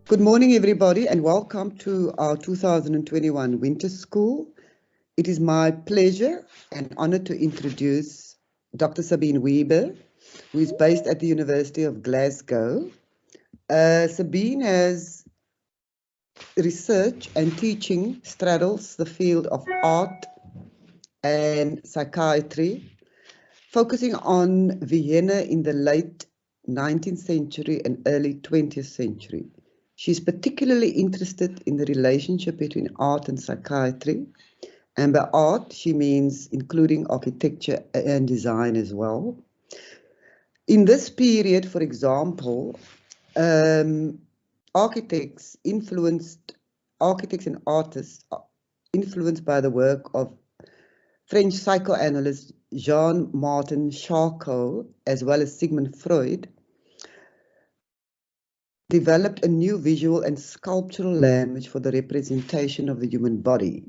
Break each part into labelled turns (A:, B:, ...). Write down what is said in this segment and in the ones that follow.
A: Good morning, everybody, and welcome to our 2021 Winter School. It is my pleasure and honor to introduce Dr. Sabine Wieber, who is based at the University of Glasgow. Sabine has research and teaching straddles the field of art and psychiatry, focusing on Vienna in the late 19th century and early 20th century. She's particularly interested in the relationship between art and psychiatry. And by art, she means including architecture and design as well. In this period, for example, architects and artists influenced by the work of French psychoanalyst Jean-Martin Charcot, as well as Sigmund Freud, developed a new visual and sculptural language for the representation of the human body.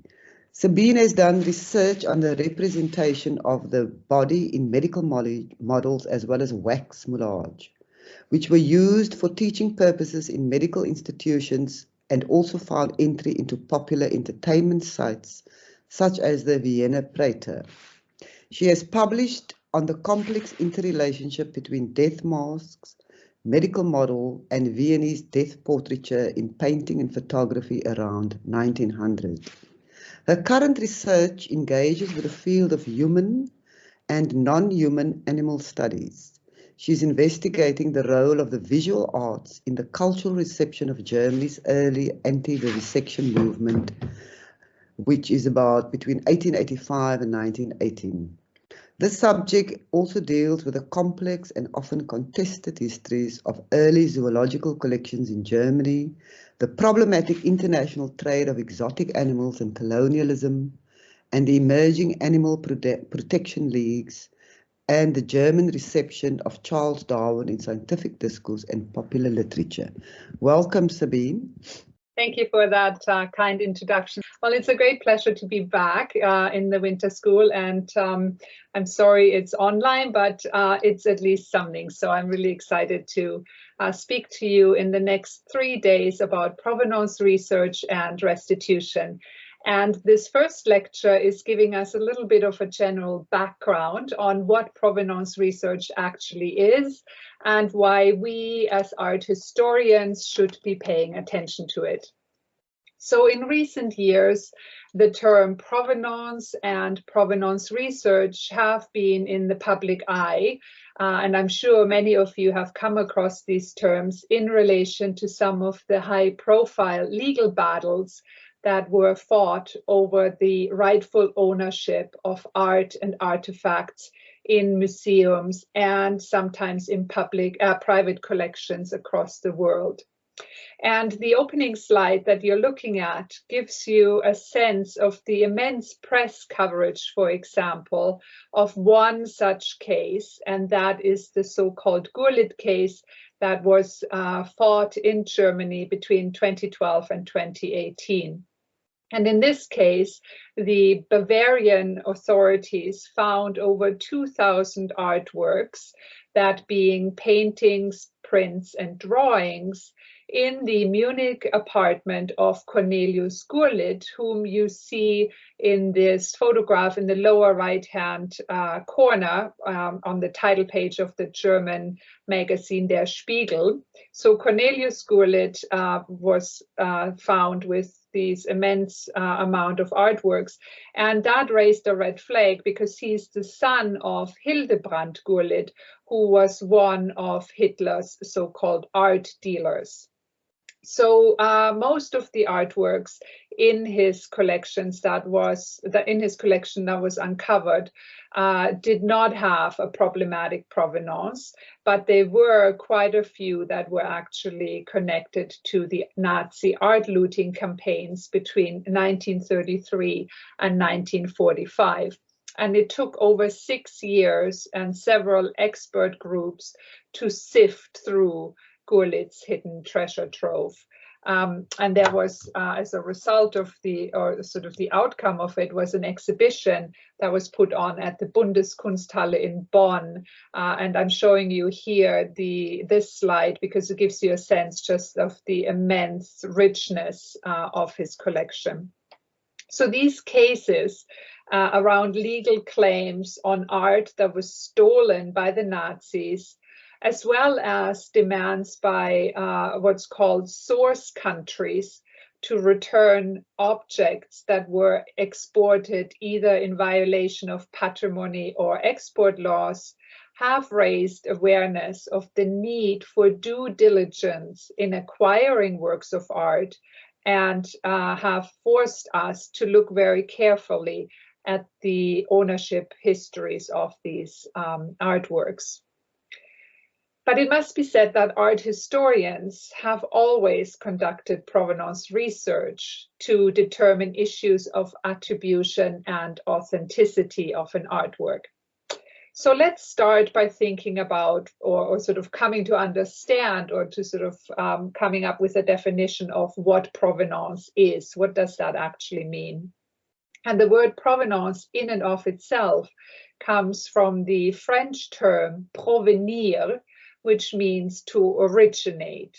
A: Sabine has done research on the representation of the body in medical models as well as wax moulage, which were used for teaching purposes in medical institutions and also found entry into popular entertainment sites such as the Vienna Prater. She has published on the complex interrelationship between death masks, medical model, and Viennese death portraiture in painting and photography around 1900. Her current research engages with the field of human and non-human animal studies. She's investigating the role of the visual arts in the cultural reception of Germany's early anti-vivisection movement, which is about between 1885 and 1918. This subject also deals with the complex and often contested histories of early zoological collections in Germany, the problematic international trade of exotic animals and colonialism, and the emerging animal protection leagues, and the German reception of Charles Darwin in scientific discourse and popular literature. Welcome, Sabine.
B: Thank you for that kind introduction. Well, it's a great pleasure to be back in the winter school, and I'm sorry it's online, but it's at least something. So I'm really excited to speak to you in the next 3 days about provenance research and restitution. And this first lecture is giving us a little bit of a general background on what provenance research actually is and why we as art historians should be paying attention to it. So in recent years, the term provenance and provenance research have been in the public eye, and I'm sure many of you have come across these terms in relation to some of the high-profile legal battles that were fought over the rightful ownership of art and artifacts in museums and sometimes in private collections across the world. And the opening slide that you're looking at gives you a sense of the immense press coverage, for example, of one such case, and that is the so-called Gurlitt case that was fought in Germany between 2012 and 2018. And in this case, the Bavarian authorities found over 2,000 artworks, that being paintings, prints, and drawings, in the Munich apartment of Cornelius Gurlitt, whom you see in this photograph in the lower right-hand corner on the title page of the German magazine Der Spiegel. So Cornelius Gurlitt was found with these immense amount of artworks, and that raised a red flag because he's the son of Hildebrand Gurlitt, who was one of Hitler's so-called art dealers. So most of the artworks in his collections that was uncovered did not have a problematic provenance, but there were quite a few that were actually connected to the Nazi art looting campaigns between 1933 and 1945. And it took over 6 years and several expert groups to sift through Gurlitt's hidden treasure trove. And there was, as a result of the outcome of it, was an exhibition that was put on at the Bundeskunsthalle in Bonn. And I'm showing you here this slide because it gives you a sense just of the immense richness of his collection. So these cases around legal claims on art that was stolen by the Nazis, as well as demands by what's called source countries to return objects that were exported either in violation of patrimony or export laws, have raised awareness of the need for due diligence in acquiring works of art, and have forced us to look very carefully at the ownership histories of these artworks. But it must be said that art historians have always conducted provenance research to determine issues of attribution and authenticity of an artwork. So let's start by thinking about, or sort of coming to understand, or to sort of coming up with a definition of what provenance is. What does that actually mean? And the word provenance in and of itself comes from the French term provenir, which means to originate.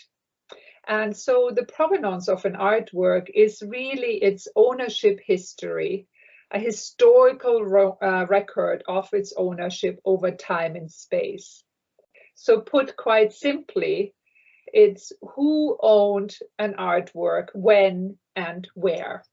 B: And so the provenance of an artwork is really its ownership history, a historical record of its ownership over time and space. So put quite simply, it's who owned an artwork, when and where.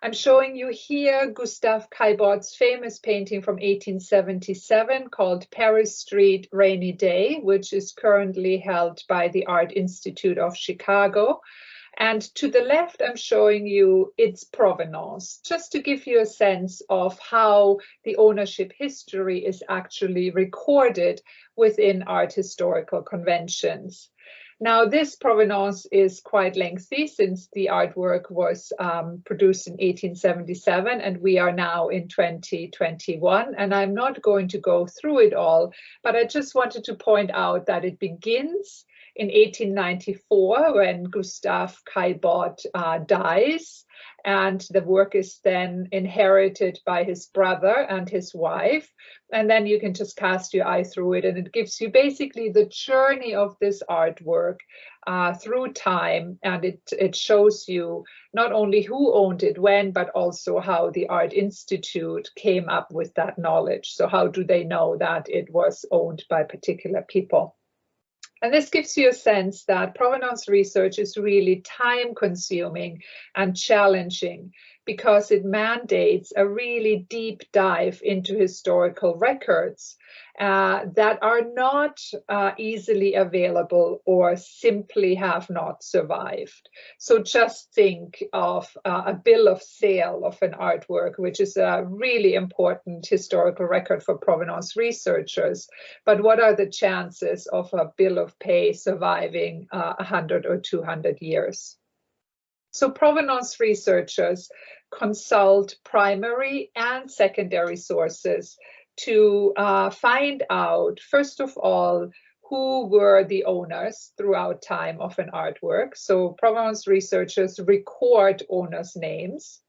B: I'm showing you here Gustav Klimbt's famous painting from 1877 called Paris Street Rainy Day, which is currently held by the Art Institute of Chicago. And to the left, I'm showing you its provenance, just to give you a sense of how the ownership history is actually recorded within art historical conventions. Now, this provenance is quite lengthy since the artwork was produced in 1877 and we are now in 2021. And I'm not going to go through it all, but I just wanted to point out that it begins in 1894 when Gustav Klimt dies, and the work is then inherited by his brother and his wife. And then you can just cast your eye through it, and it gives you basically the journey of this artwork through time, and it shows you not only who owned it when, but also how the Art Institute came up with that knowledge. So how do they know that it was owned by particular people? And this gives you a sense that provenance research is really time-consuming and challenging because it mandates a really deep dive into historical records that are not easily available or simply have not survived. So just think of a bill of sale of an artwork, which is a really important historical record for provenance researchers. But what are the chances of a bill of pay surviving 100 or 200 years? So provenance researchers consult primary and secondary sources to find out, first of all, who were the owners throughout time of an artwork. So provenance researchers record owners' names.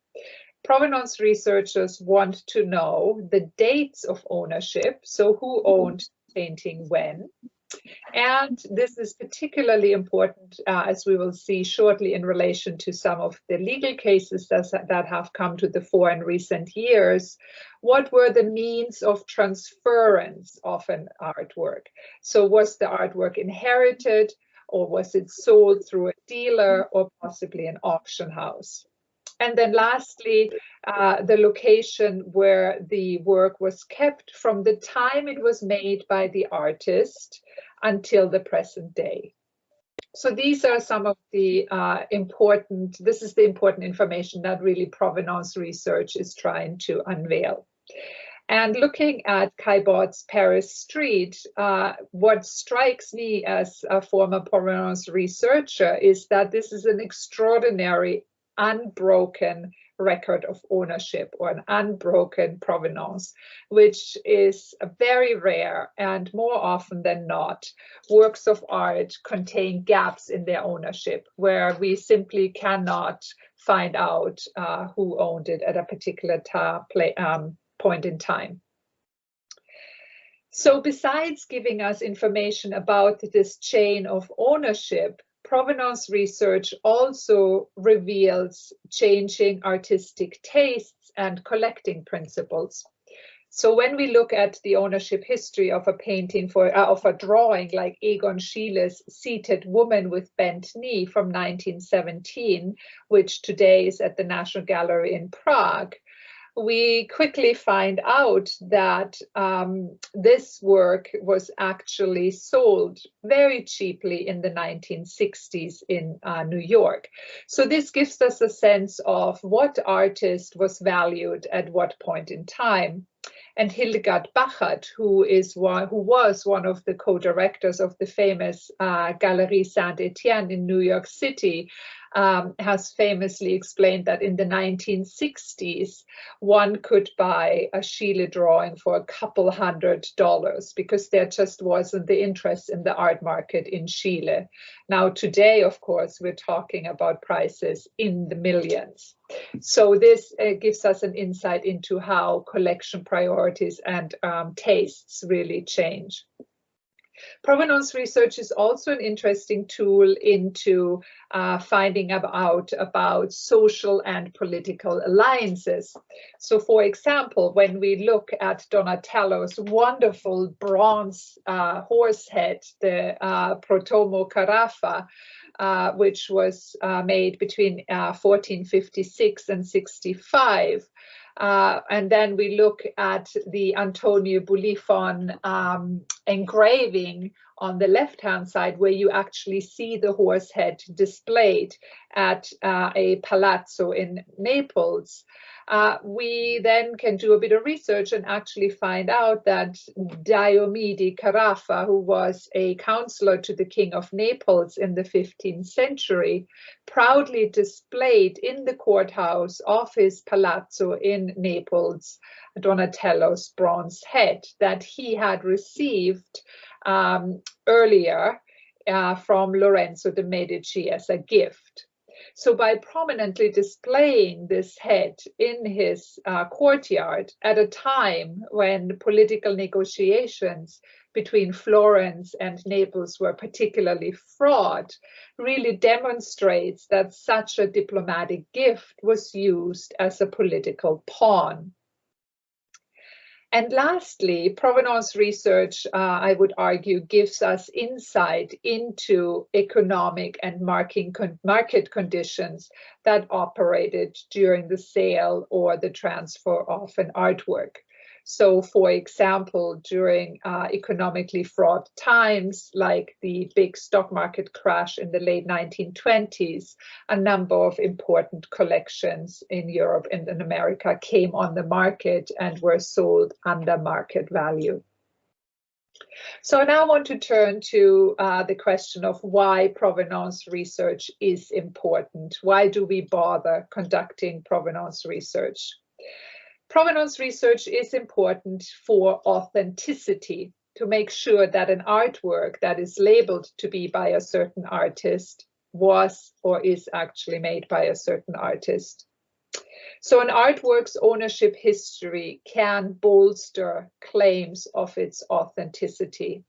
B: Provenance researchers want to know the dates of ownership, so who owned the painting when. And this is particularly important, as we will see shortly, in relation to some of the legal cases that have come to the fore in recent years. What were the means of transference of an artwork? So was the artwork inherited, or was it sold through a dealer, or possibly an auction house? And then lastly, the location where the work was kept from the time it was made by the artist until the present day. So these are some of the important information that really provenance research is trying to unveil. And looking at Klimbt's Paris Street, what strikes me as a former provenance researcher is that this is an extraordinary, unbroken record of ownership, or an unbroken provenance, which is very rare, and more often than not, works of art contain gaps in their ownership where we simply cannot find out who owned it at a particular point in time. So besides giving us information about this chain of ownership, provenance research also reveals changing artistic tastes and collecting principles. So when we look at the ownership history of a painting of a drawing like Egon Schiele's Seated Woman with Bent Knee from 1917, which today is at the National Gallery in Prague, we quickly find out that this work was actually sold very cheaply in the 1960s in New York. So this gives us a sense of what artist was valued at what point in time. And Hildegard Bachert, who was one of the co-directors of the famous Galerie Saint-Étienne in New York City, has famously explained that in the 1960s, one could buy a Schiele drawing for a couple $100 because there just wasn't the interest in the art market in Schiele. Now today, of course, we're talking about prices in the millions. So this gives us an insight into how collection priorities and tastes really change. Provenance research is also an interesting tool into finding out about social and political alliances. So for example, when we look at Donatello's wonderful bronze horse head, the Protomo Carafa, which was made between 1456 and 65. And then we look at the Antonio Buffon engraving on the left-hand side, where you actually see the horse head displayed at a palazzo in Naples. We then can do a bit of research and actually find out that Diomede Carafa, who was a counselor to the King of Naples in the 15th century, proudly displayed in the courthouse of his palazzo in Naples Donatello's bronze head that he had received earlier from Lorenzo de' Medici as a gift. So by prominently displaying this head in his courtyard at a time when political negotiations between Florence and Naples were particularly fraught, really demonstrates that such a diplomatic gift was used as a political pawn. And lastly, provenance research, I would argue, gives us insight into economic and market conditions that operated during the sale or the transfer of an artwork. So, for example, during economically fraught times, like the big stock market crash in the late 1920s, a number of important collections in Europe and in America came on the market and were sold under market value. So now I want to turn to the question of why provenance research is important. Why do we bother conducting provenance research? Provenance research is important for authenticity, to make sure that an artwork that is labeled to be by a certain artist was or is actually made by a certain artist. So an artwork's ownership history can bolster claims of its authenticity.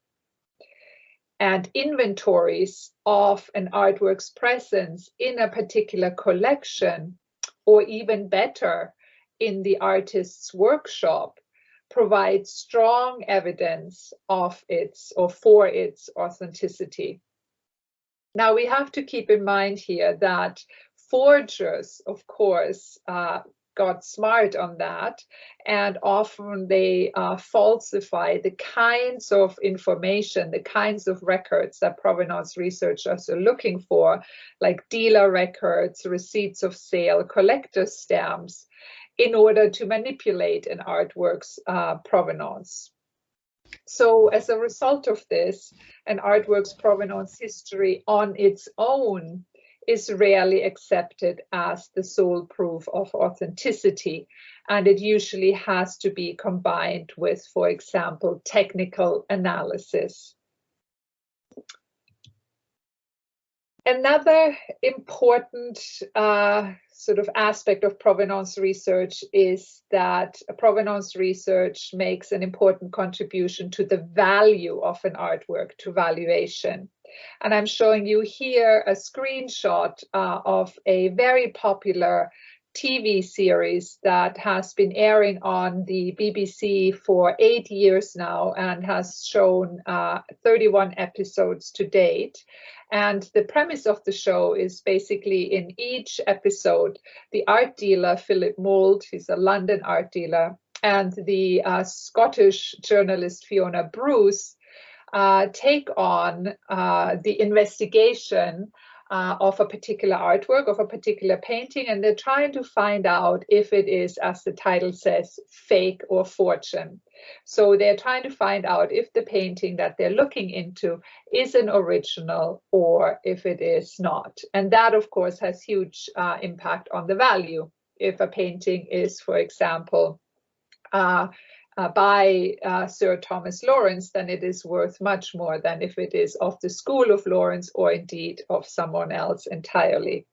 B: And inventories of an artwork's presence in a particular collection, or even better, in the artist's workshop, provides strong evidence of its or for its authenticity. Now we have to keep in mind here that forgers, of course, got smart on that, and often they falsify the kinds of information, the kinds of records that provenance researchers are looking for, like dealer records, receipts of sale, collector's stamps, in order to manipulate an artwork's provenance. So as a result of this, an artwork's provenance history on its own is rarely accepted as the sole proof of authenticity, and it usually has to be combined with, for example, technical analysis. Another important sort of aspect of provenance research is that provenance research makes an important contribution to the value of an artwork, to valuation. And I'm showing you here a screenshot of a very popular TV series that has been airing on the BBC for 8 years now and has shown 31 episodes to date. And the premise of the show is basically in each episode, the art dealer, Philip Mould, he's a London art dealer, and the Scottish journalist, Fiona Bruce, take on the investigation of a particular artwork, of a particular painting, and they're trying to find out if it is, as the title says, fake or fortune. So they're trying to find out if the painting that they're looking into is an original or if it is not. And that, of course, has huge impact on the value. If a painting is, for example, by Sir Thomas Lawrence, then it is worth much more than if it is of the school of Lawrence or indeed of someone else entirely.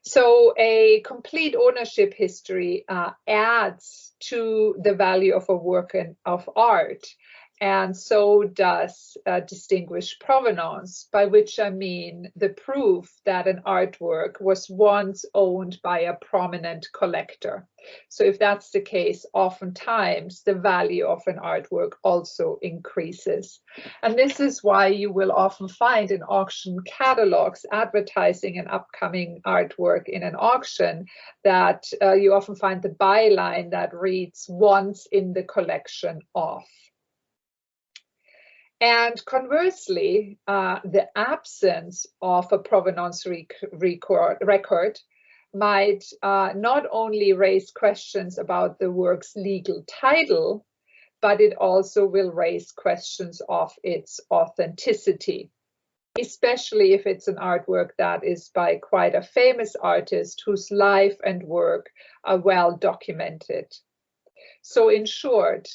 B: So a complete ownership history adds to the value of a work of art, and so does distinguish provenance, by which I mean the proof that an artwork was once owned by a prominent collector. So if that's the case, oftentimes the value of an artwork also increases. And this is why you will often find in auction catalogs advertising an upcoming artwork in an auction that you often find the byline that reads, "Once in the collection of." And conversely, the absence of a provenance record might not only raise questions about the work's legal title, but it also will raise questions of its authenticity, especially if it's an artwork that is by quite a famous artist whose life and work are well documented. So in short,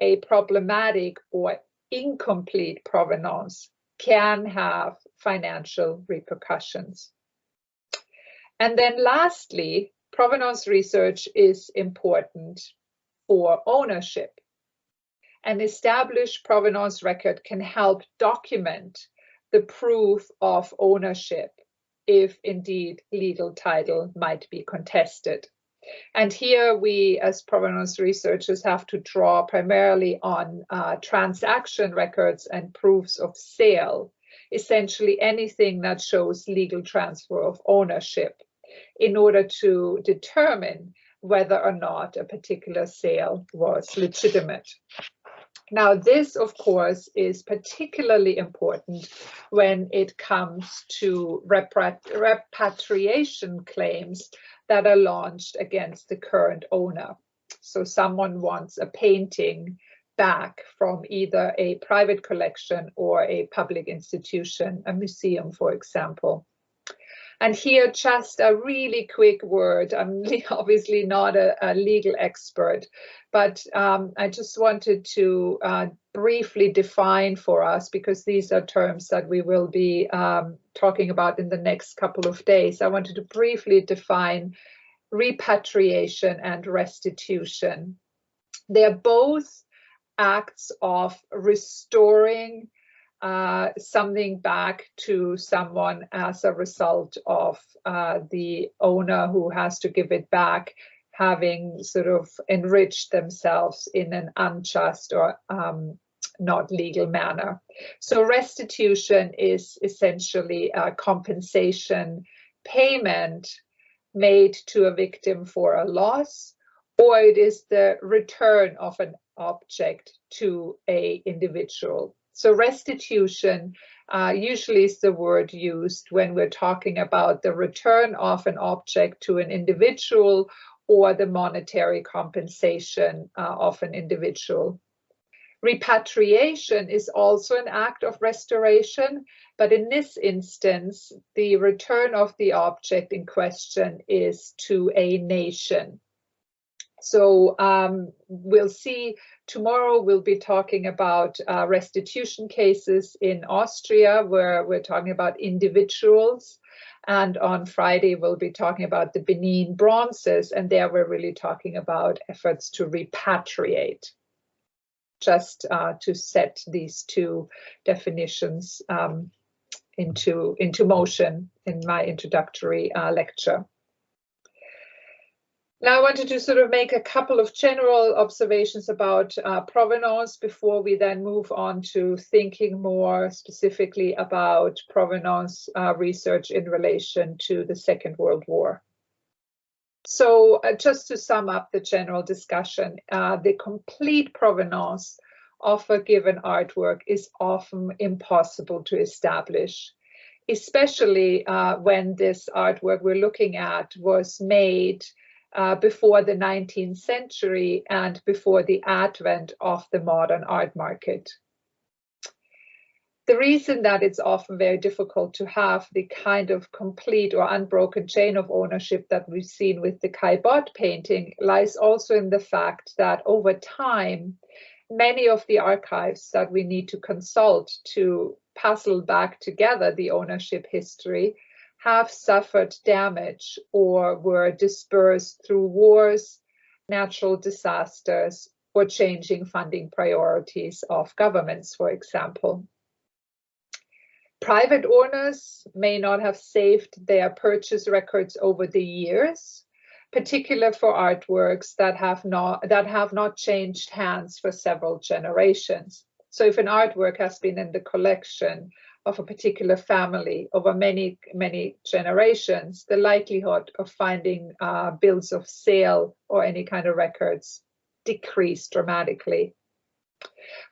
B: a problematic or incomplete provenance can have financial repercussions. And then lastly, provenance research is important for ownership. An established provenance record can help document the proof of ownership if indeed legal title might be contested. And here we, as provenance researchers, have to draw primarily on transaction records and proofs of sale, essentially anything that shows legal transfer of ownership, in order to determine whether or not a particular sale was legitimate. Now, this, of course, is particularly important when it comes to repatriation claims that are launched against the current owner. So someone wants a painting back from either a private collection or a public institution, a museum, for example. And here, just a really quick word. I'm obviously not a legal expert, but I just wanted to briefly define for us, because these are terms that we will be talking about in the next couple of days. I wanted to briefly define repatriation and restitution. They're both acts of restoring something back to someone as a result of the owner who has to give it back having sort of enriched themselves in an unjust or not legal manner. So restitution is essentially a compensation payment made to a victim for a loss, or it is the return of an object to an individual. So restitution usually is the word used when we're talking about the return of an object to an individual or the monetary compensation of an individual. Repatriation is also an act of restoration, but in this instance, the return of the object in question is to a nation. So we'll see tomorrow we'll be talking about restitution cases in Austria, where we're talking about individuals. And on Friday, we'll be talking about the Benin bronzes, and there we're really talking about efforts to repatriate. Just to set these two definitions into motion in my introductory lecture. Now I wanted to sort of make a couple of general observations about provenance before we then move on to thinking more specifically about provenance research in relation to the Second World War. So just to sum up the general discussion, the complete provenance of a given artwork is often impossible to establish, especially when this artwork we're looking at was made before the 19th century and before the advent of the modern art market. The reason that it's often very difficult to have the kind of complete or unbroken chain of ownership that we've seen with the Caillebotte painting lies also in the fact that over time, many of the archives that we need to consult to puzzle back together the ownership history have suffered damage or were dispersed through wars, natural disasters, or changing funding priorities of governments, for example. Private owners may not have saved their purchase records over the years, particularly for artworks that have not changed hands for several generations. So if an artwork has been in the collection of a particular family over many, many generations, the likelihood of finding bills of sale or any kind of records decrease dramatically.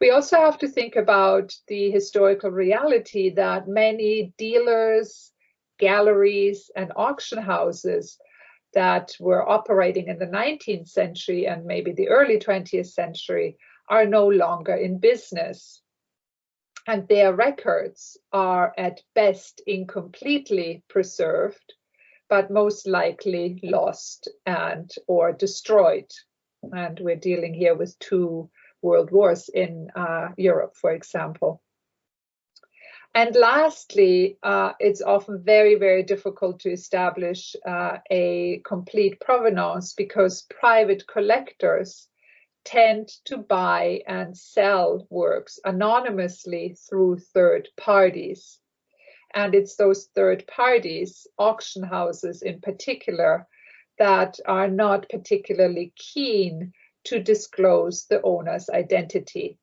B: We also have to think about the historical reality that many dealers, galleries, and auction houses that were operating in the 19th century and maybe the early 20th century are no longer in business. And their records are at best incompletely preserved, but most likely lost and or destroyed. And we're dealing here with 2 world wars in Europe, for example. And lastly, it's often very, very difficult to establish a complete provenance because private collectors tend to buy and sell works anonymously through third parties. And it's those third parties, auction houses in particular, that are not particularly keen to disclose the owner's identity.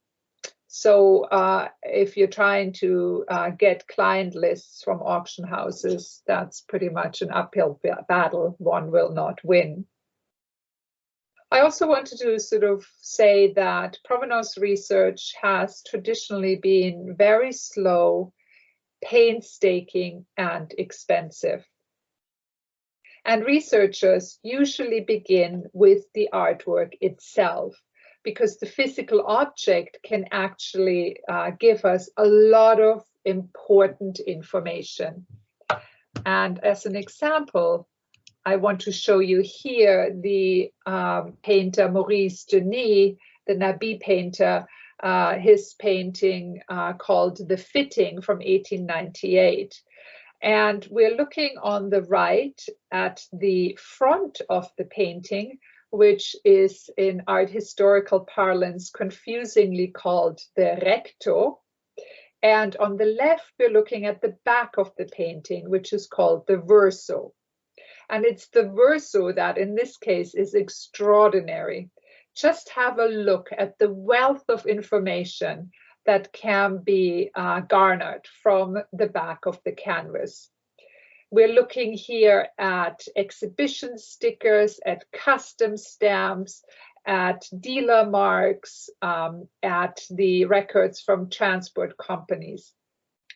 B: So if you're trying to get client lists from auction houses, that's pretty much an uphill battle. One will not win. I also wanted to sort of say that provenance research has traditionally been very slow, painstaking, and expensive. And researchers usually begin with the artwork itself, because the physical object can actually give us a lot of important information. And as an example, I want to show you here the painter Maurice Denis, the Nabi painter, his painting called The Fitting from 1898. And we're looking on the right at the front of the painting, which is in art historical parlance confusingly called the recto. And on the left, we're looking at the back of the painting, which is called the verso. And it's the verso that in this case is extraordinary. Just have a look at the wealth of information that can be garnered from the back of the canvas. We're looking here at exhibition stickers, at custom stamps, at dealer marks, at the records from transport companies.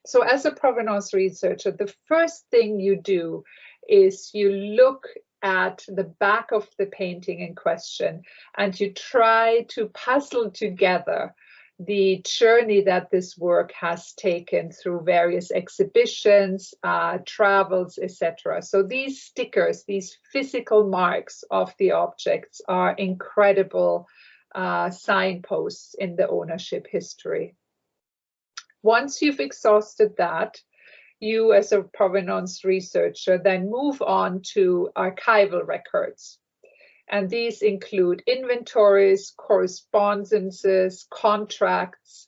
B: So as a provenance researcher, the first thing you do is you look at the back of the painting in question and you try to puzzle together the journey that this work has taken through various exhibitions, travels, etc. So these stickers, these physical marks of the objects are incredible signposts in the ownership history. Once you've exhausted that, you as a provenance researcher then move on to archival records. And these include inventories, correspondences, contracts,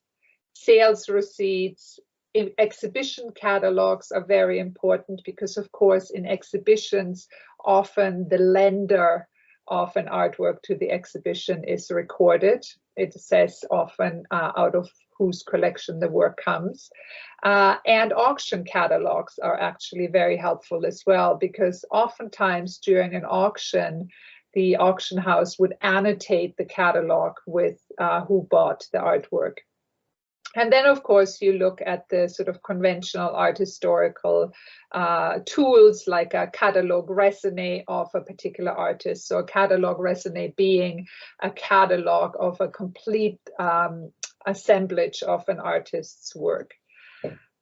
B: sales receipts. Exhibition catalogs are very important because, of course, in exhibitions, often the lender of an artwork to the exhibition is recorded. It says often out of whose collection the work comes. And auction catalogs are actually very helpful as well, because oftentimes during an auction, the auction house would annotate the catalog with who bought the artwork. And then, of course, you look at the sort of conventional art historical tools like a catalog raisonné of a particular artist. So a catalog raisonné being a catalog of a complete assemblage of an artist's work.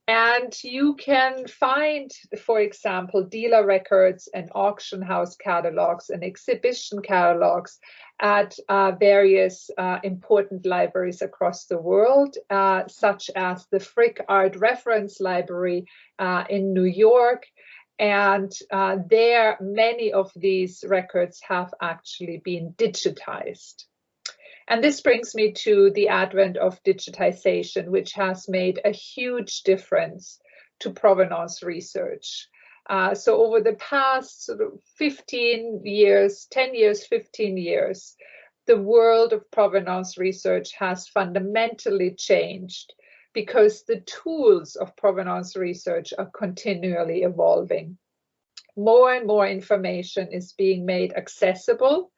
B: And you can find, for example, dealer records and auction house catalogs and exhibition catalogs at various important libraries across the world, such as the Frick Art Reference Library in New York. And there, many of these records have actually been digitized. And this brings me to the advent of digitization, which has made a huge difference to provenance research. So over the past sort of 15 years, 10 years, 15 years, the world of provenance research has fundamentally changed because the tools of provenance research are continually evolving. More and more information is being made accessible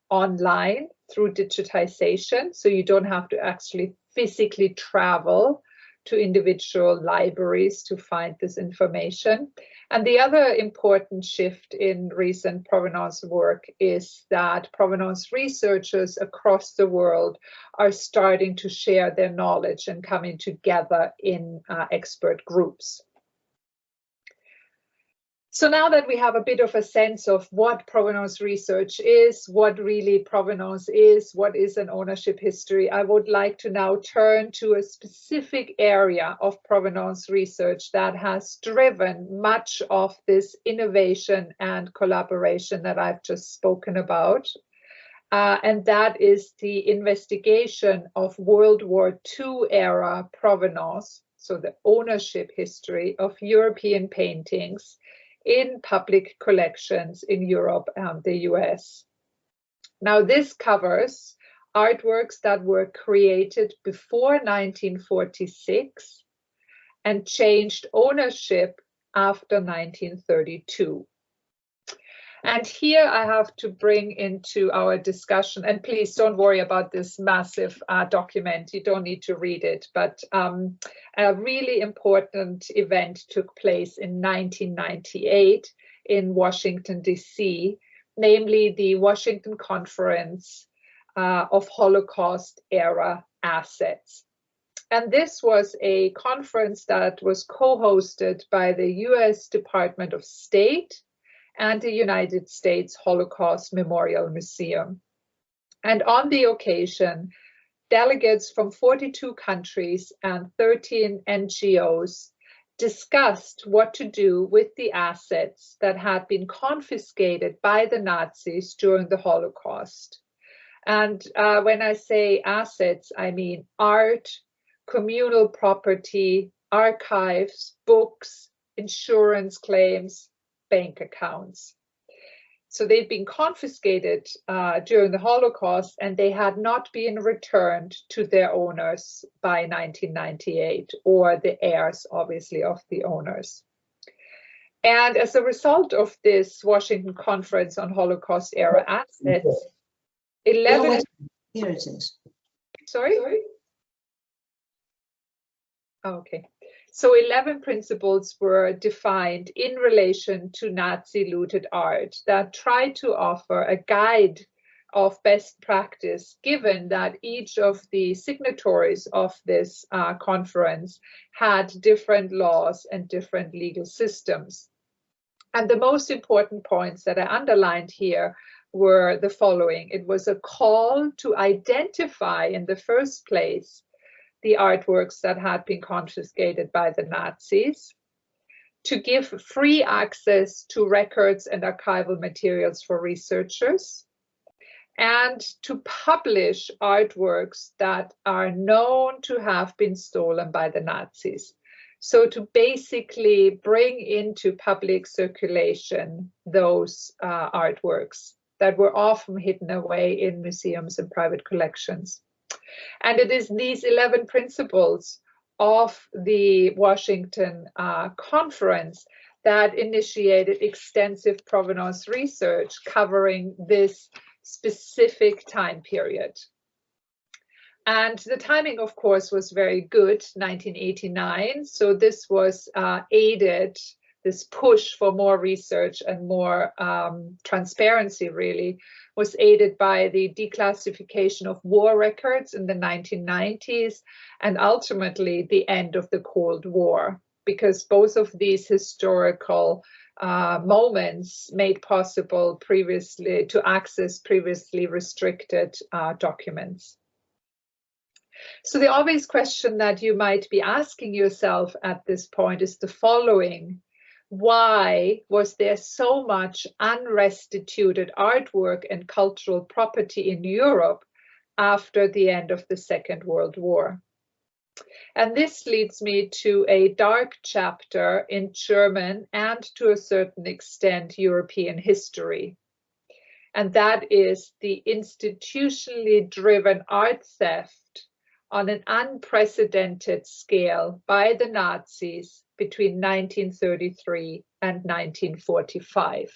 B: online through digitization, so you don't have to actually physically travel to individual libraries to find this information. And the other important shift in recent provenance work is that provenance researchers across the world are starting to share their knowledge and coming together in expert groups. So now that we have a bit of a sense of what provenance research is, what really provenance is, what is an ownership history, I would like to now turn to a specific area of provenance research that has driven much of this innovation and collaboration that I've just spoken about. And that is the investigation of World War II era provenance, so the ownership history of European paintings in public collections in Europe and the US. Now, this covers artworks that were created before 1946 and changed ownership after 1932. And here I have to bring into our discussion, and please don't worry about this massive document, you don't need to read it, but a really important event took place in 1998 in Washington, DC, namely the Washington Conference of Holocaust-Era Assets. And this was a conference that was co-hosted by the US Department of State and the United States Holocaust Memorial Museum. And on the occasion, delegates from 42 countries and 13 NGOs discussed what to do with the assets that had been confiscated by the Nazis during the Holocaust. And when I say assets, I mean art, communal property, archives, books, insurance claims, bank accounts. So they've been confiscated during the Holocaust, and they had not been returned to their owners by 1998, or the heirs, obviously, of the owners. And as a result of this Washington Conference on Holocaust-Era Assets, 11...
C: Here it is.
B: Sorry? Oh, okay. So 11 principles were defined in relation to Nazi looted art that tried to offer a guide of best practice, given that each of the signatories of this conference had different laws and different legal systems. And the most important points that I underlined here were the following. It was a call to identify in the first place the artworks that had been confiscated by the Nazis, to give free access to records and archival materials for researchers, and to publish artworks that are known to have been stolen by the Nazis. So to basically bring into public circulation those artworks that were often hidden away in museums and private collections. And it is these 11 principles of the Washington Conference that initiated extensive provenance research covering this specific time period. And the timing, of course, was very good, 1989. So this was aided, this push for more research and more transparency really was aided by the declassification of war records in the 1990s and ultimately the end of the Cold War, because both of these historical moments made possible previously to access previously restricted documents. So the obvious question that you might be asking yourself at this point is the following. Why was there so much unrestituted artwork and cultural property in Europe after the end of the Second World War? And this leads me to a dark chapter in German and to a certain extent European history. And that is the institutionally driven art theft on an unprecedented scale by the Nazis between 1933 and 1945.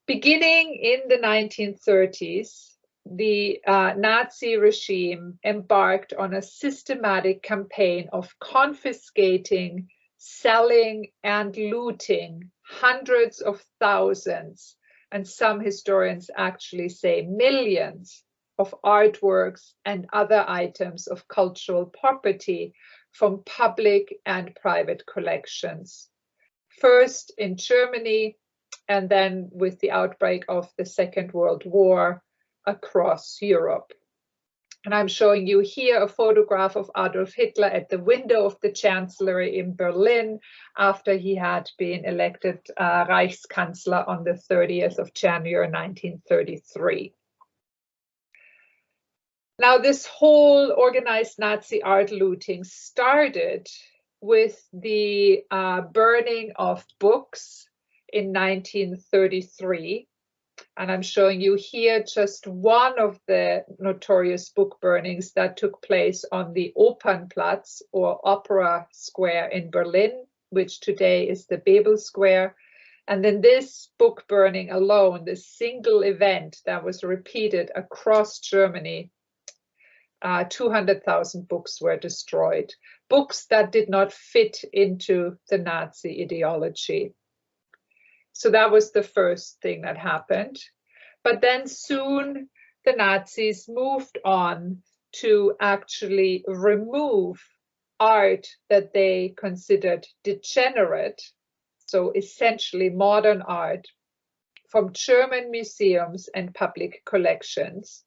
B: Beginning in the 1930s, the Nazi regime embarked on a systematic campaign of confiscating, selling, and looting hundreds of thousands, and some historians actually say millions, of artworks and other items of cultural property from public and private collections. First in Germany, and then with the outbreak of the Second World War across Europe. And I'm showing you here a photograph of Adolf Hitler at the window of the Chancellery in Berlin after he had been elected Reichskanzler on the 30th of January 1933. Now, this whole organized Nazi art looting started with the burning of books in 1933. And I'm showing you here just one of the notorious book burnings that took place on the Opernplatz, or Opera Square in Berlin, which today is the Bebel Square. And then this book burning alone, this single event that was repeated across Germany, 200,000 books were destroyed, books that did not fit into the Nazi ideology. So that was the first thing that happened. But then soon the Nazis moved on to actually remove art that they considered degenerate, so essentially modern art, from German museums and public collections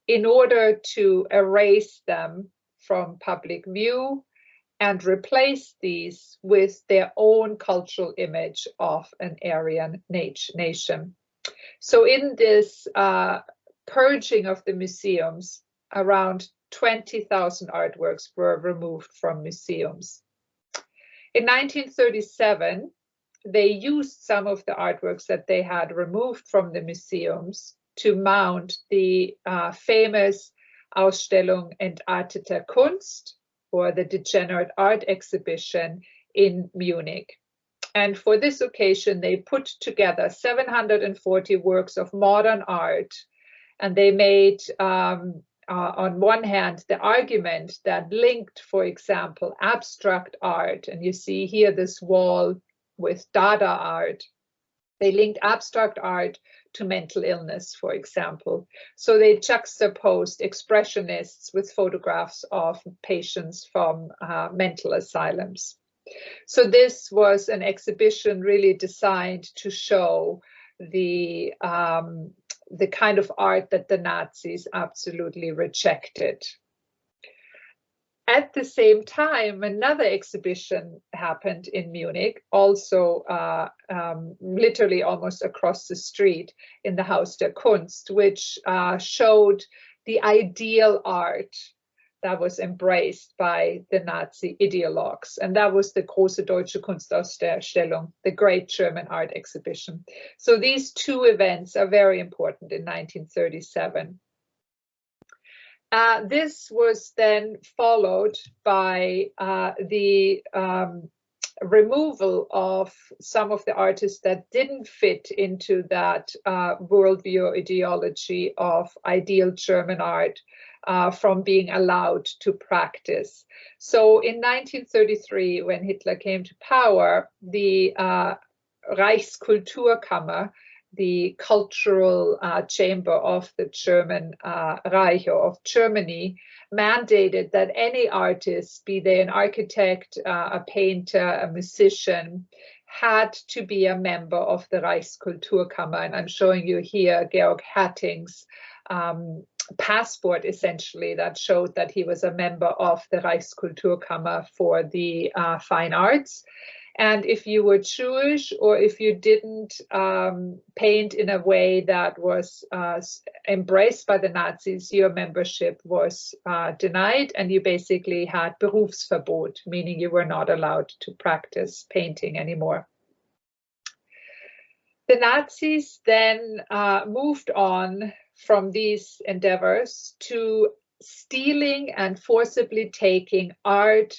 B: in order to erase them from public view and replace these with their own cultural image of an Aryan nation. So in this purging of the museums, around 20,000 artworks were removed from museums. In 1937, they used some of the artworks that they had removed from the museums to mount the famous Ausstellung Entarteter Kunst, or the Degenerate Art exhibition in Munich. And for this occasion, they put together 740 works of modern art. And they made, on one hand, the argument that linked, for example, abstract art. And you see here this wall with Dada art They linked abstract art to mental illness, for example. So they juxtaposed expressionists with photographs of patients from mental asylums. So this was an exhibition really designed to show the kind of art that the Nazis absolutely rejected. At the same time, another exhibition happened in Munich, also literally almost across the street in the Haus der Kunst, which showed the ideal art that was embraced by the Nazi ideologues. And that was the Große Deutsche Kunstausstellung, the Great German Art Exhibition. So these two events are very important in 1937. This was then followed by the removal of some of the artists that didn't fit into that worldview ideology of ideal German art from being allowed to practice. So in 1933, when Hitler came to power, the Reichskulturkammer, the cultural chamber of the German Reich, or of Germany, mandated that any artist, be they an architect, a painter, a musician, had to be a member of the Reichskulturkammer. And I'm showing you here Georg Hatting's passport, essentially, that showed that he was a member of the Reichskulturkammer for the fine arts. And if you were Jewish, or if you didn't paint in a way that was embraced by the Nazis, your membership was denied, and you basically had Berufsverbot, meaning you were not allowed to practice painting anymore. The Nazis then moved on from these endeavors to stealing and forcibly taking art,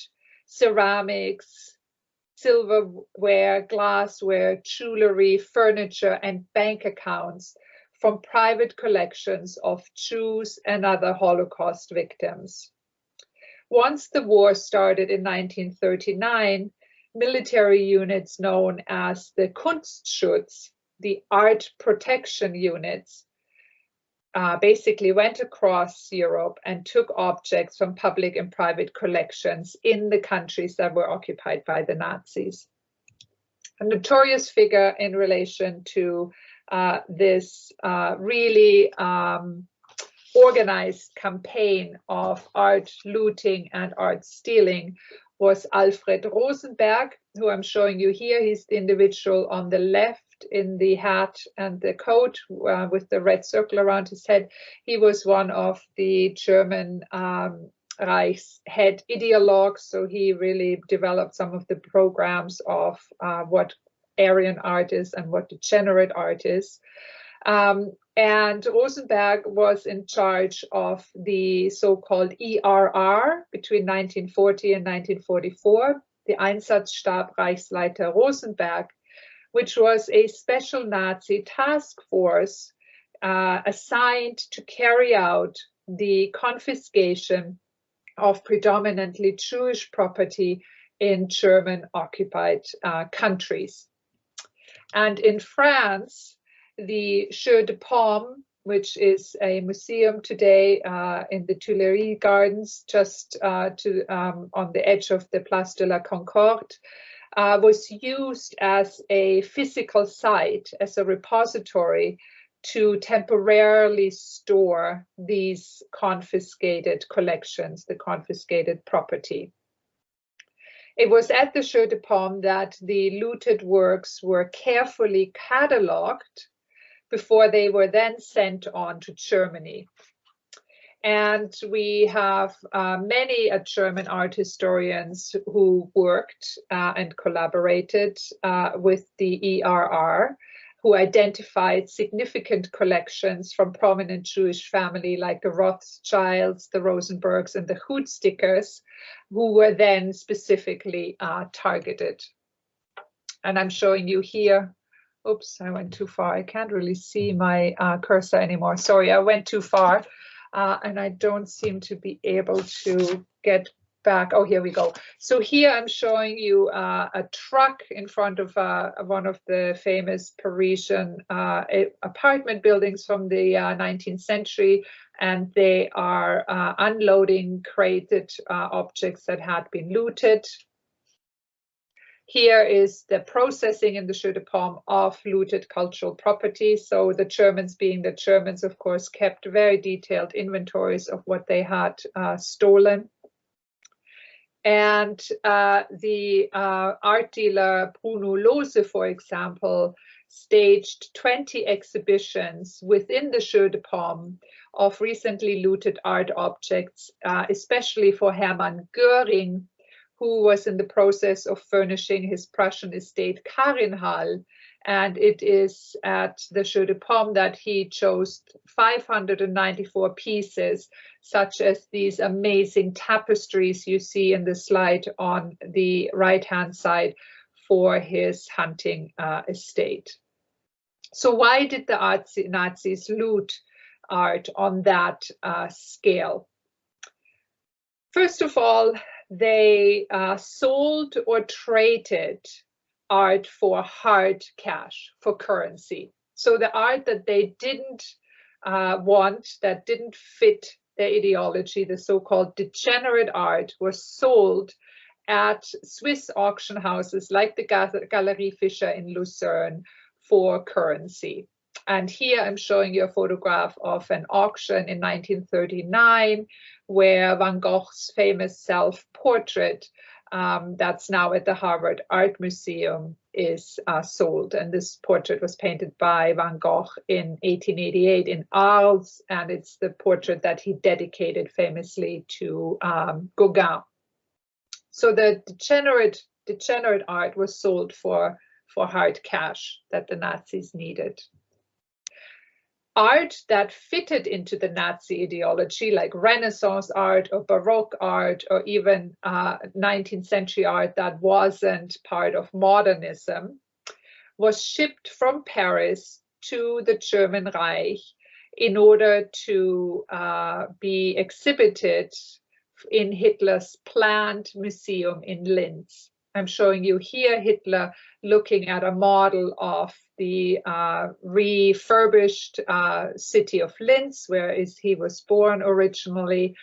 B: ceramics, silverware, glassware, jewelry, furniture, and bank accounts from private collections of Jews and other Holocaust victims. Once the war started in 1939, military units known as the Kunstschutz, the art protection units, basically went across Europe and took objects from public and private collections in the countries that were occupied by the Nazis. A notorious figure in relation to this really organized campaign of art looting and art stealing was Alfred Rosenberg, who I'm showing you here. He's the individual on the left in the hat and the coat with the red circle around his head. He was one of the German Reich's head ideologues, so he really developed some of the programs of what Aryan art is and what degenerate art is. And Rosenberg was in charge of the so-called ERR between 1940 and 1944, the Einsatzstab Reichsleiter Rosenberg, which was a special Nazi task force assigned to carry out the confiscation of predominantly Jewish property in German occupied countries. And in France, the Jeu de Paume, which is a museum today in the Tuileries Gardens, just on the edge of the Place de la Concorde, was used as a physical site, as a repository to temporarily store these confiscated collections, the confiscated property. It was at the Jeu de Paume that the looted works were carefully catalogued before they were then sent on to Germany. And we have many German art historians who worked and collaborated with the ERR, who identified significant collections from prominent Jewish family like the Rothschilds, the Rosenbergs, and the Hoodstickers, who were then specifically targeted. And I'm showing you here. Oops, I went too far. I can't really see my cursor anymore. Sorry, I went too far. And I don't seem to be able to get back. Oh, here we go. So here I'm showing you a truck in front of one of the famous Parisian apartment buildings from the 19th century, and they are unloading crated objects that had been looted. Here is the processing in the Jeu de Paume of looted cultural property. So the Germans, being the Germans, of course, kept very detailed inventories of what they had stolen. And the art dealer Bruno Lose, for example, staged 20 exhibitions within the Jeu de Paume of recently looted art objects, especially for Hermann Göring, who was in the process of furnishing his Prussian estate Karinhal. And it is at the Jeu de Paume that he chose 594 pieces, such as these amazing tapestries you see in the slide on the right-hand side for his hunting estate. So why did the Nazis loot art on that scale? First of all, they sold or traded art for hard cash, for currency. So the art that they didn't want, that didn't fit their ideology, the so-called degenerate art, was sold at Swiss auction houses like the Galerie Fischer in Lucerne for currency. And here I'm showing you a photograph of an auction in 1939 where Van Gogh's famous self-portrait that's now at the Harvard Art Museum is sold. And this portrait was painted by Van Gogh in 1888 in Arles, and it's the portrait that he dedicated famously to Gauguin. So the degenerate art was sold for hard cash that the Nazis needed. Art that fitted into the Nazi ideology, like Renaissance art or Baroque art, or even 19th century art that wasn't part of modernism, was shipped from Paris to the German Reich in order to be exhibited in Hitler's planned museum in Linz. I'm showing you here Hitler looking at a model of the refurbished city of Linz, where he was born originally.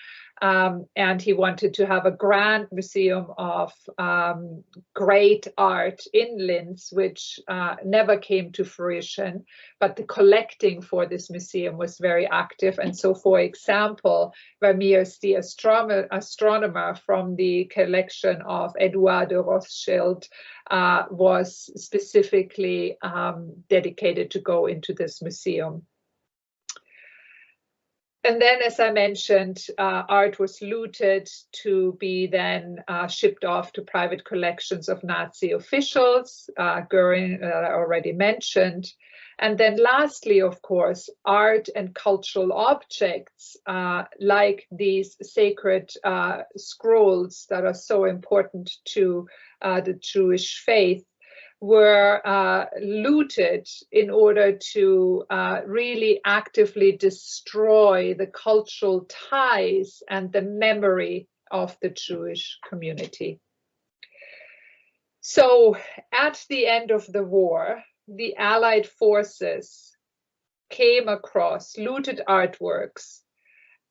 B: And he wanted to have a grand museum of great art in Linz, which never came to fruition, but the collecting for this museum was very active. And so, for example, Vermeers, the astronomer from the collection of Edouard de Rothschild, was specifically dedicated to go into this museum. And then, as I mentioned, art was looted to be then shipped off to private collections of Nazi officials, Göring, I already mentioned. And then lastly, of course, art and cultural objects like these sacred scrolls that are so important to the Jewish faith were looted in order to really actively destroy the cultural ties and the memory of the Jewish community. So at the end of the war, the Allied forces came across looted artworks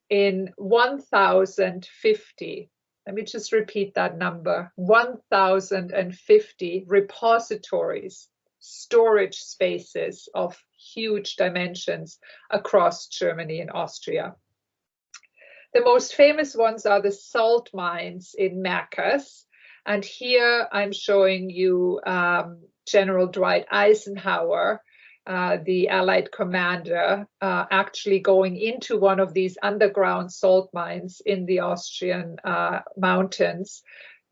B: in 1,050. Let me just repeat that number, 1,050 repositories, storage spaces of huge dimensions across Germany and Austria. The most famous ones are the salt mines in Merkers. And here I'm showing you General Dwight Eisenhower, the Allied commander, actually going into one of these underground salt mines in the Austrian mountains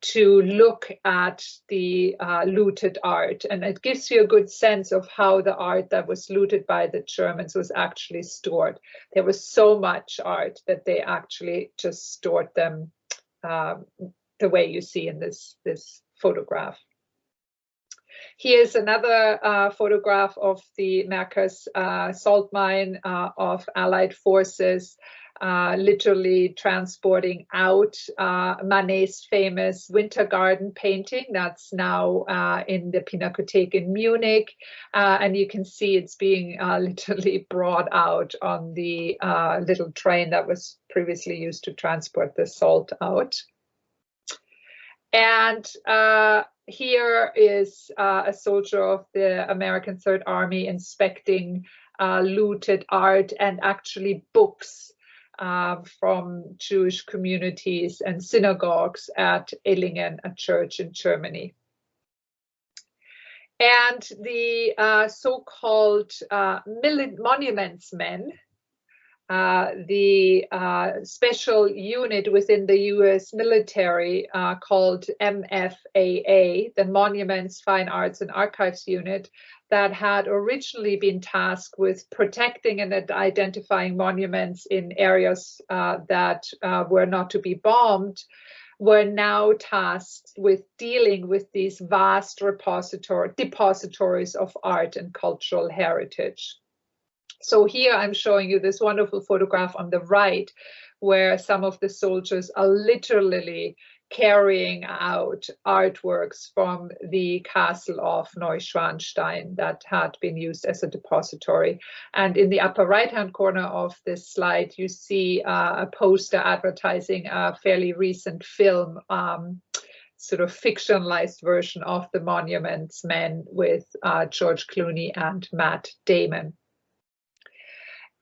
B: to look at the looted art. And it gives you a good sense of how the art that was looted by the Germans was actually stored. There was so much art that they actually just stored them the way you see in this photograph. Here's another photograph of the Merkers salt mine of Allied forces literally transporting out Manet's famous Winter Garden painting that's now in the Pinakothek in Munich. And you can see it's being literally brought out on the little train that was previously used to transport the salt out. And here is a soldier of the American Third Army inspecting looted art and actually books from Jewish communities and synagogues at Illingen, a church in Germany. And the so-called monuments men, the special unit within the US military called MFAA, the Monuments, Fine Arts and Archives Unit, that had originally been tasked with protecting and identifying monuments in areas that were not to be bombed, were now tasked with dealing with these vast depositories of art and cultural heritage. So here I'm showing you this wonderful photograph on the right, where some of the soldiers are literally carrying out artworks from the castle of Neuschwanstein that had been used as a depository. And in the upper right-hand corner of this slide, you see a poster advertising a fairly recent film, sort of fictionalized version of the Monuments Men with George Clooney and Matt Damon.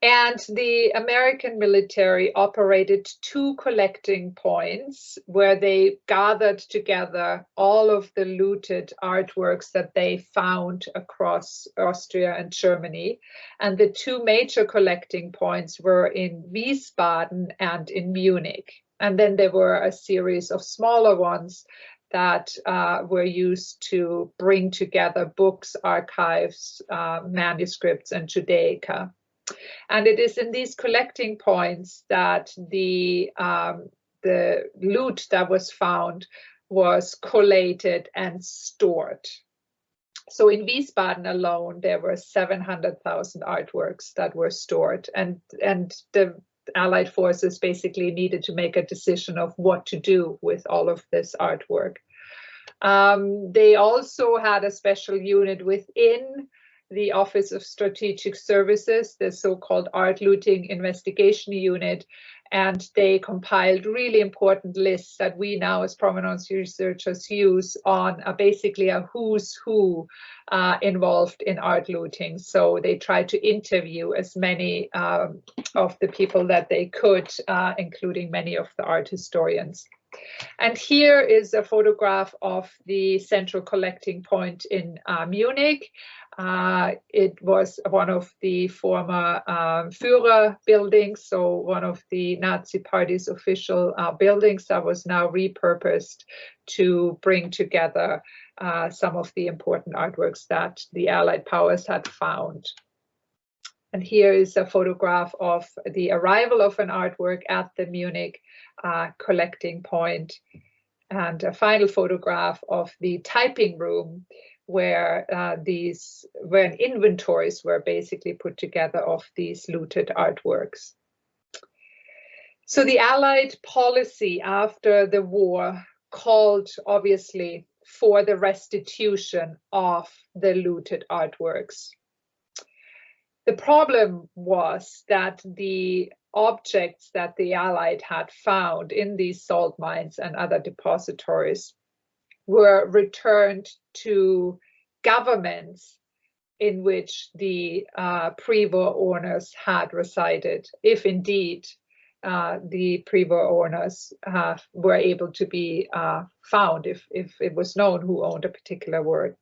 B: And the American military operated two collecting points where they gathered together all of the looted artworks that they found across Austria and Germany. And the two major collecting points were in Wiesbaden and in Munich. And then there were a series of smaller ones that were used to bring together books, archives, manuscripts, and Judaica. And it is in these collecting points that the loot that was found was collated and stored. So in Wiesbaden alone, there were 700,000 artworks that were stored, and the Allied forces basically needed to make a decision of what to do with all of this artwork. They also had a special unit within the Office of Strategic Services, the so-called Art Looting Investigation Unit, and they compiled really important lists that we now as provenance researchers use on basically a who's who involved in art looting. So they tried to interview as many of the people that they could, including many of the art historians. And here is a photograph of the central collecting point in Munich. It was one of the former Führer buildings, so one of the Nazi Party's official buildings that was now repurposed to bring together some of the important artworks that the Allied powers had found. And here is a photograph of the arrival of an artwork at the Munich collecting point, and a final photograph of the typing room where inventories were basically put together of these looted artworks. So the Allied policy after the war called obviously for the restitution of the looted artworks. The problem was that the objects that the Allied had found in these salt mines and other depositories were returned to governments in which the pre-war owners had resided, if indeed the pre-war owners were able to be found, if it was known who owned a particular work.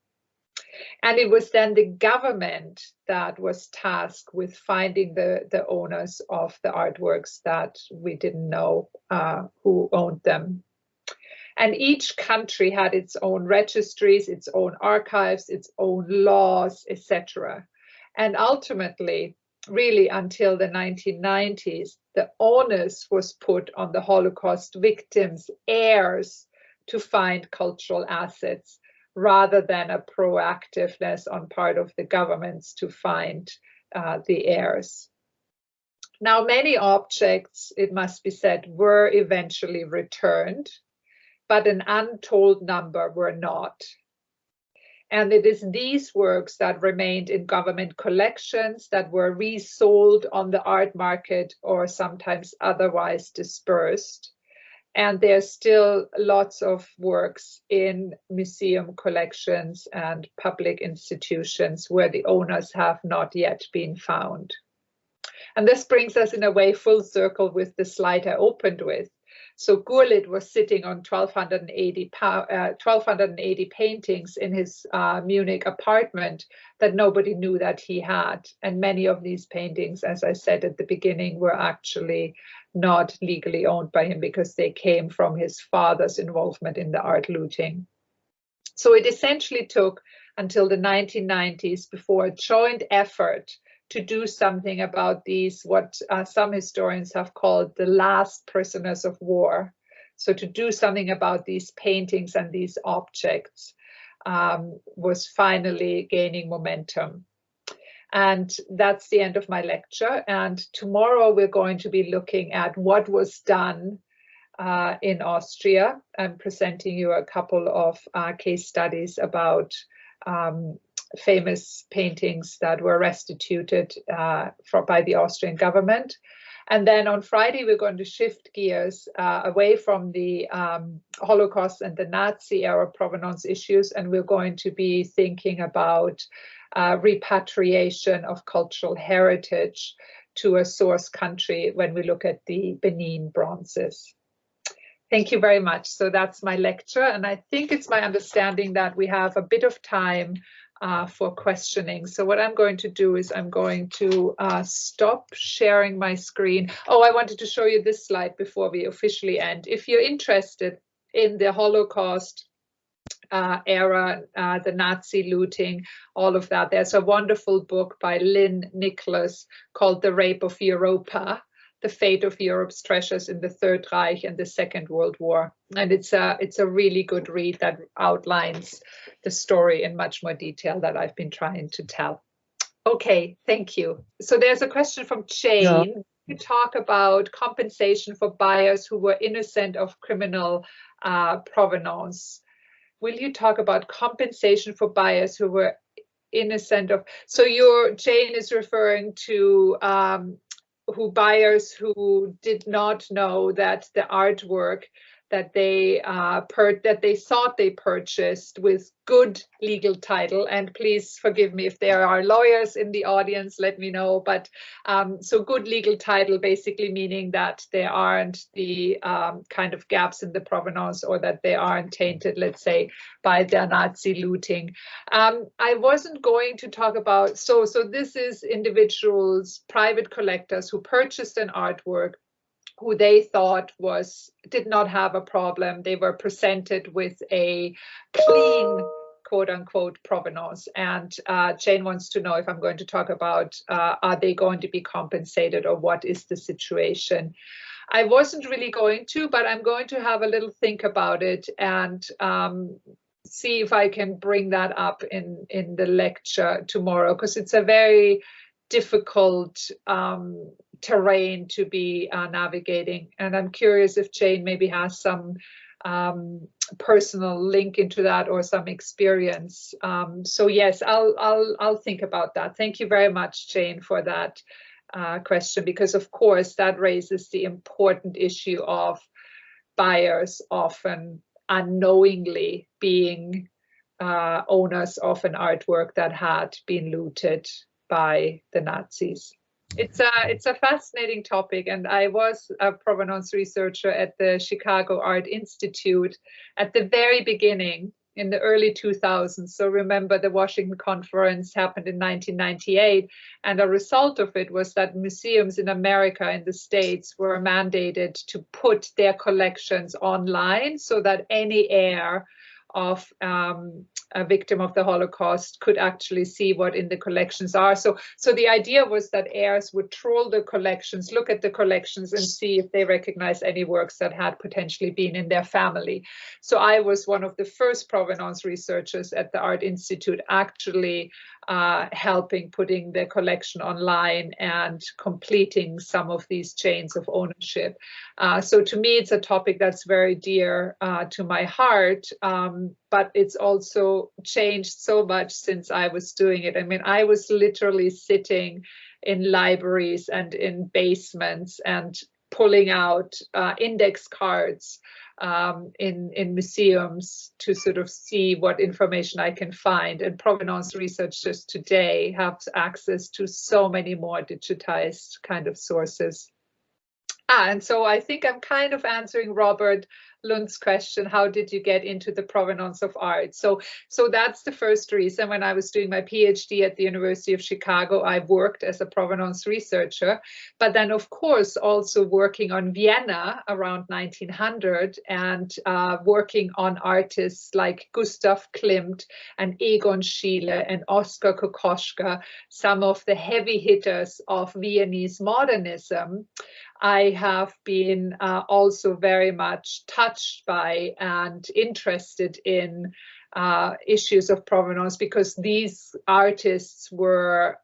B: And it was then the government that was tasked with finding the owners of the artworks that we didn't know who owned them. And each country had its own registries, its own archives, its own laws, etc. And ultimately, really until the 1990s, the onus was put on the Holocaust victims' heirs to find cultural assets, rather than a proactiveness on part of the governments to find the heirs. Now, many objects, it must be said, were eventually returned, but an untold number were not. And it is these works that remained in government collections, that were resold on the art market or sometimes otherwise dispersed. And there's still lots of works in museum collections and public institutions where the owners have not yet been found. And this brings us in a way full circle with the slide I opened with. So Gurlitt was sitting on 1,280 paintings in his Munich apartment that nobody knew that he had. And many of these paintings, as I said at the beginning, were actually not legally owned by him because they came from his father's involvement in the art looting. So it essentially took until the 1990s before a joint effort to do something about these, what some historians have called the last prisoners of war. So to do something about these paintings and these objects was finally gaining momentum. And that's the end of my lecture. And tomorrow we're going to be looking at what was done in Austria. I'm presenting you a couple of case studies about famous paintings that were restituted by the Austrian government. And then on Friday, we're going to shift gears away from the Holocaust and the Nazi era provenance issues, and we're going to be thinking about repatriation of cultural heritage to a source country when we look at the Benin bronzes. Thank you very much. So that's my lecture, and I think it's my understanding that we have a bit of time for questioning. So what I'm going to do is I'm going to stop sharing my screen. Oh, I wanted to show you this slide before we officially end. If you're interested in the Holocaust era, the Nazi looting, all of that, there's a wonderful book by Lynn Nicholas called The Rape of Europa: The Fate of Europe's Treasures in the Third Reich and the Second World War. And it's a really good read that outlines the story in much more detail that I've been trying to tell. Okay, thank you. So there's a question from Jane.
A: Yeah.
B: You talk about compensation for buyers who were innocent of criminal provenance. Will you talk about compensation for buyers who were innocent of? So Jane is referring to buyers who did not know that the artwork that they thought they purchased with good legal title, and please forgive me if there are lawyers in the audience, let me know, but so good legal title basically meaning that there aren't the kind of gaps in the provenance, or that they aren't tainted, let's say, by the Nazi looting. I wasn't going to talk about, so this is individuals, private collectors who purchased an artwork who they thought did not have a problem. They were presented with a clean, quote unquote, provenance. And Jane wants to know if I'm going to talk about, are they going to be compensated, or what is the situation? I wasn't really going to, but I'm going to have a little think about it and see if I can bring that up in the lecture tomorrow, because it's a very difficult terrain to be navigating, and I'm curious if Jane maybe has some personal link into that or some experience. So yes, I'll think about that. Thank you very much, Jane, for that question, because of course that raises the important issue of buyers often unknowingly being owners of an artwork that had been looted by the Nazis. It's a fascinating topic, and I was a provenance researcher at the Chicago Art Institute at the very beginning in the early 2000s. So remember, the Washington Conference happened in 1998, and a result of it was that museums in America, in the States, were mandated to put their collections online so that any heir of a victim of the Holocaust could actually see what in the collections are. So the idea was that heirs would troll the collections, look at the collections and see if they recognize any works that had potentially been in their family. So I was one of the first provenance researchers at the Art Institute, actually helping putting the collection online and completing some of these chains of ownership. So to me, it's a topic that's very dear to my heart, but it's also changed so much since I was doing it. I mean, I was literally sitting in libraries and in basements and pulling out index cards in museums to sort of see what information I can find. And provenance researchers today have access to so many more digitized kind of sources. And so I think I'm kind of answering Robert Lund's question, how did you get into the provenance of art? So that's the first reason. When I was doing my PhD at the University of Chicago, I worked as a provenance researcher, but then of course also working on Vienna around 1900 and working on artists like Gustav Klimt and Egon Schiele and Oskar Kokoschka, some of the heavy hitters of Viennese modernism. I have been also very much touched by and interested in issues of provenance, because these artists were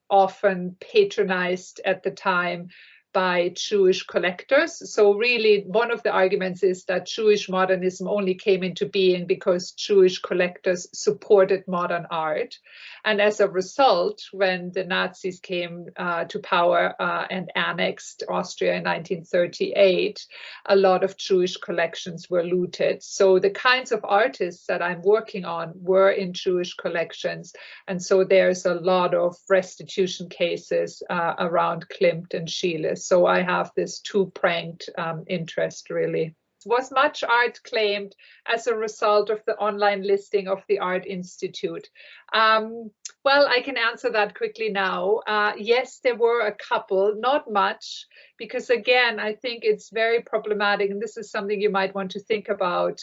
B: often patronized at the time by Jewish collectors. So really one of the arguments is that Jewish modernism only came into being because Jewish collectors supported modern art. And as a result, when the Nazis came to power and annexed Austria in 1938, a lot of Jewish collections were looted. So the kinds of artists that I'm working on were in Jewish collections. And so there's a lot of restitution cases around Klimt and Schiele. So I have this two-pronged interest, really. Was much art claimed as a result of the online listing of the Art Institute? Well, I can answer that quickly now. Yes, there were a couple, not much, because again, I think it's very problematic, and this is something you might want to think about.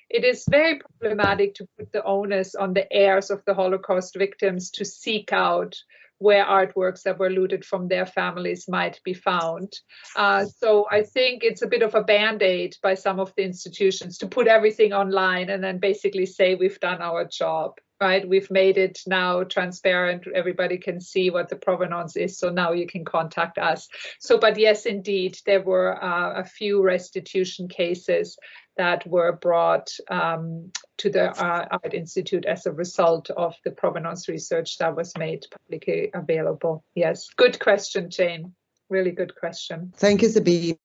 B: It is very problematic to put the onus on the heirs of the Holocaust victims to seek out where artworks that were looted from their families might be found. So I think it's a bit of a band-aid by some of the institutions to put everything online and then basically say we've done our job, right? We've made it now transparent. Everybody can see what the provenance is. So now you can contact us. So, but yes, indeed, there were a few restitution cases that were brought to the Art Institute as a result of the provenance research that was made publicly available. Yes, good question, Jane. Really good question.
A: Thank you, Sabine.